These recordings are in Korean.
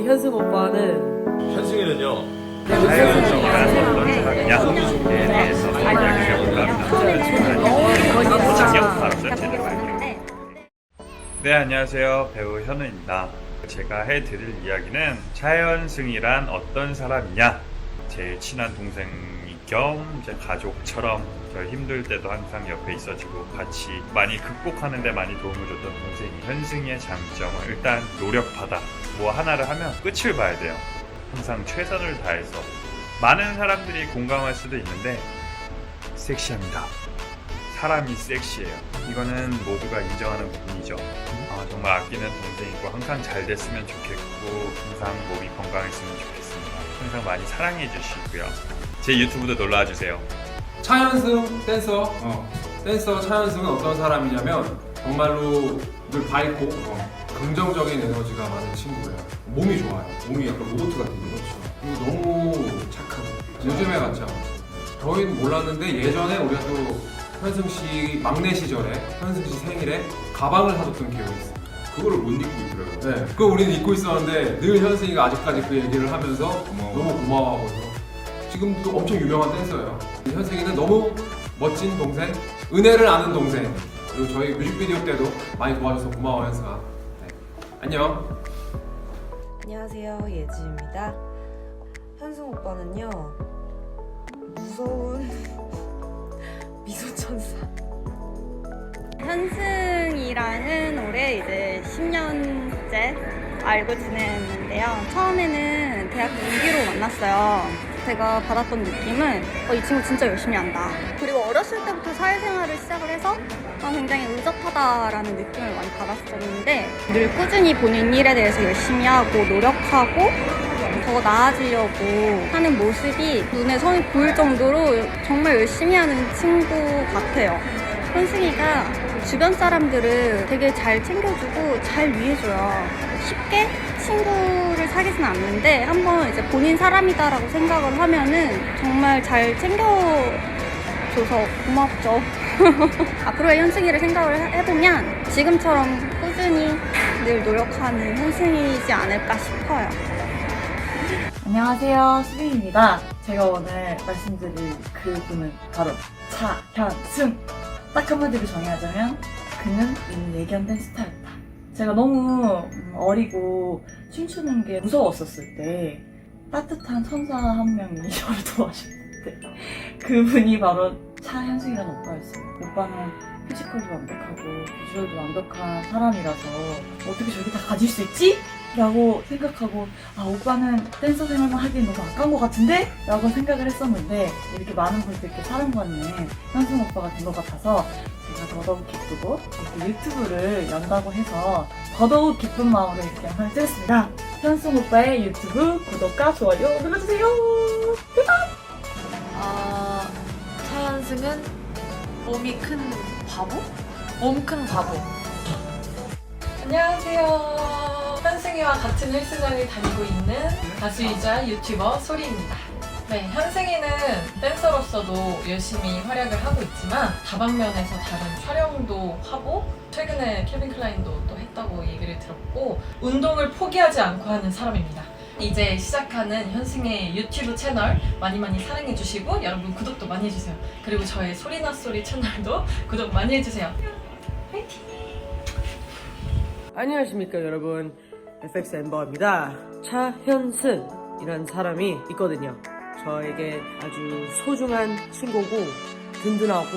현승 오빠는 현승이는요. 자연성이란 어떤 사람이냐? 공유속에 대해서 네, 안녕하세요. 배우 현우입니다. 제가 해드릴 이야기는 차현승이란 어떤 사람이냐? 제일 친한 동생 겸 이제 가족처럼 저 힘들 때도 항상 옆에 있어주고 같이 많이 극복하는데 많이 도움을 줬던 동생이 현승이의 장점은 일단 노력하다. 뭐 하나를 하면 끝을 봐야 돼요. 항상 최선을 다해서 많은 사람들이 공감할 수도 있는데 섹시합니다. 사람이 섹시해요. 이거는 모두가 인정하는 부분이죠. 정말 아끼는 동생이고 항상 잘 됐으면 좋겠고 항상 몸이 건강했으면 좋겠습니다. 항상 많이 사랑해 주시고요. 제 유튜브도 놀러와 주세요. 차현승 댄서 댄서 차현승은 어떤 사람이냐면 정말로 늘 밝고 긍정적인 에너지가 많은 친구예요. 몸이 좋아요. 몸이 약간 로봇 같은 거. 그렇죠. 그리고 너무 착하고 요즘에 같지 않아요. 저희는 몰랐는데 예전에 우리가 또 현승 씨 막내 시절에 현승 씨 생일에 가방을 사줬던 기억이 있어요. 그거를 못 잊고 있더라고요. 네, 그거 우리는 잊고 있었는데 늘 현승이가 아직까지 그 얘기를 하면서 너무 고마워하고 지금도 엄청 유명한 댄서예요. 현승이는 너무 멋진 동생, 은혜를 아는 동생. 그리고 저희 뮤직비디오 때도 많이 도와줘서 고마워 현승아. 네. 안녕. 안녕하세요, 예지입니다. 현승 오빠는요, 무서운 미소천사. 현승이랑은 올해 이제 10년째 알고 지냈는데요. 처음에는 대학교 2기로 만났어요. 제가 받았던 느낌은 이 친구 진짜 열심히 한다. 그리고 어렸을 때부터 사회생활을 시작을 해서 굉장히 의젓하다라는 느낌을 많이 받았었는데 늘 꾸준히 본인 일에 대해서 열심히 하고 노력하고 더 나아지려고 하는 모습이 눈에 선이 보일 정도로 정말 열심히 하는 친구 같아요. 현승이가 주변 사람들을 되게 잘 챙겨주고 잘 위해줘요. 쉽게 친구를 사귀진 않는데 한번 이제 본인 사람이다라고 생각을 하면은 정말 잘 챙겨줘서 고맙죠. 앞으로의 현승이를 생각을 해보면 지금처럼 꾸준히 늘 노력하는 현승이지 않을까 싶어요. 안녕하세요, 수빈입니다. 제가 오늘 말씀드릴 그분은 바로 차현승. 딱 한마디로 정의하자면 그는 일내견된 스타였다. 제가 너무 어리고 춤추는 게 무서웠었을 때 따뜻한 천사 한 명이 저를 도와주는데 그분이 바로 차현승이라는 오빠였어요. 오빠는 피지컬도 완벽하고 비주얼도 완벽한 사람이라서 어떻게 저렇게 다 가질 수 있지? 라고 생각하고 오빠는 댄서 생활만 하기엔 너무 아까운 것 같은데? 라고 생각을 했었는데 이렇게 많은 분들께 사랑받는 현승 오빠가 된 것 같아서 제가 더더욱 기쁘고 이렇게 유튜브를 연다고 해서 더더욱 기쁜 마음으로 이렇게 영상을 찍었습니다. 현승 오빠의 유튜브 구독과 좋아요 눌러주세요. 대박! 차현승은 몸이 큰 바보? 몸 큰 바보. 안녕하세요. 현승이와 같은 헬스장을 다니고 있는 가수이자 유튜버 소리입니다. 네, 현승이는 댄서로서도 열심히 활약을 하고 있지만 다방면에서 다른 촬영도 하고 최근에 케빈 클라인도 또 했다고 얘기를 들었고 운동을 포기하지 않고 하는 사람입니다. 이제 시작하는 현승의 유튜브 채널 많이 사랑해주시고 여러분 구독도 많이 해주세요. 그리고 저의 소리나 소리 채널도 구독 많이 해주세요. 화이팅! 안녕하십니까 여러분, FX 엠버입니다. 차현승이라는 사람이 있거든요. 저에게 아주 소중한 친구고 든든하고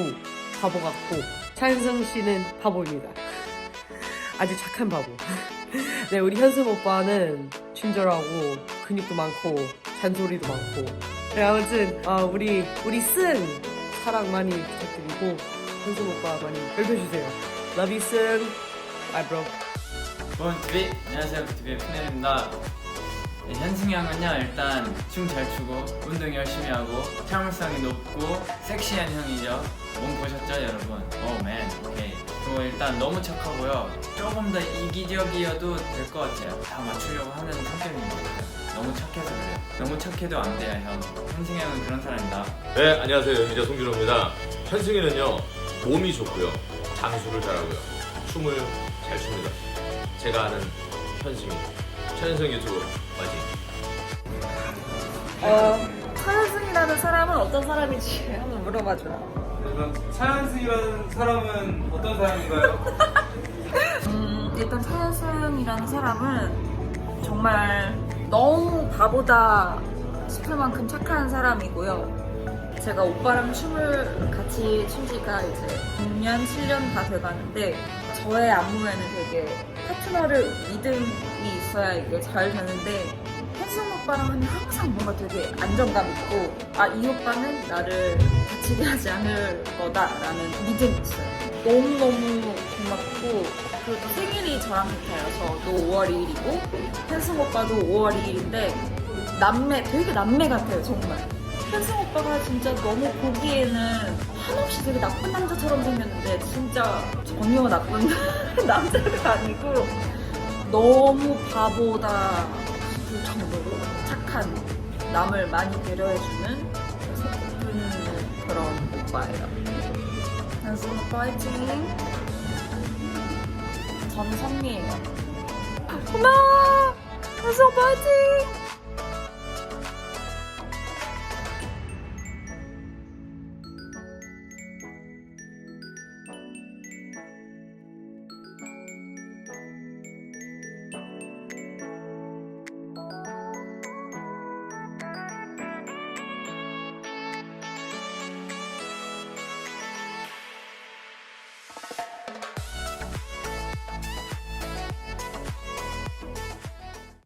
바보 같고 차현승 씨는 바보입니다. 아주 착한 바보. 네, 우리 현승 오빠는 친절하고 근육도 많고 잔소리도 많고. 네, 아무튼 우리 승 사랑 많이 부탁드리고 현승 오빠 많이 별표주세요. Love you 승. Bye bro. TV 안녕하세요, TV의 푸넬입니다. 네, 현승이 형은요 일단 춤 잘 추고 운동 열심히 하고 참을성이 높고 섹시한 형이죠. 몸 보셨죠 여러분? 오맨 오케이. 그리고 일단 너무 착하고요. 조금 더 이기적이어도 될 것 같아요. 다 맞추려고 하는 성격인 것 같아요. 너무 착해서 그래요. 너무 착해도 안 돼요 형. 현승이 형은 그런 사람입니다. 네, 안녕하세요. 연기자 송준호입니다. 현승이는요, 몸이 좋고요. 장수를 잘하고요. 춤을 잘 춥니다. 제가 아는 현승이 차현승 유튜브 화이팅! 차현승이라는 사람은 어떤 사람인지 한번 물어봐줘요. 차현승이라는 사람은 어떤 사람인가요? 일단 차현승이라는 사람은 정말 너무 바보다 싶을 만큼 착한 사람이고요. 제가 오빠랑 춤을 같이 춘 지가 이제 6년, 7년 다 돼가는데 저의 안무에는 되게 파트너를 믿음이 있어야 이게 잘 되는데 현승 오빠랑 하면 항상 뭔가 되게 안정감 있고 아, 이 오빠는 나를 다치게 하지 않을 거다라는 믿음이 있어요. 너무너무 고맙고 그리고 생일이 저랑 같아요. 저도 5월 2일이고 현승 오빠도 5월 2일인데 되게 남매 같아요 정말. 현승 오빠가 진짜 너무 보기에는 한없이 되게 나쁜 남자처럼 생겼는데 진짜 전혀 나쁜 남자가 아니고 너무 바보다 싶을 정도로 착한, 남을 많이 배려해주는 예쁜 그런 오빠예요. 현승 오빠 화이팅! 저는 선미예요. 고마워! 현승 오빠 화이팅!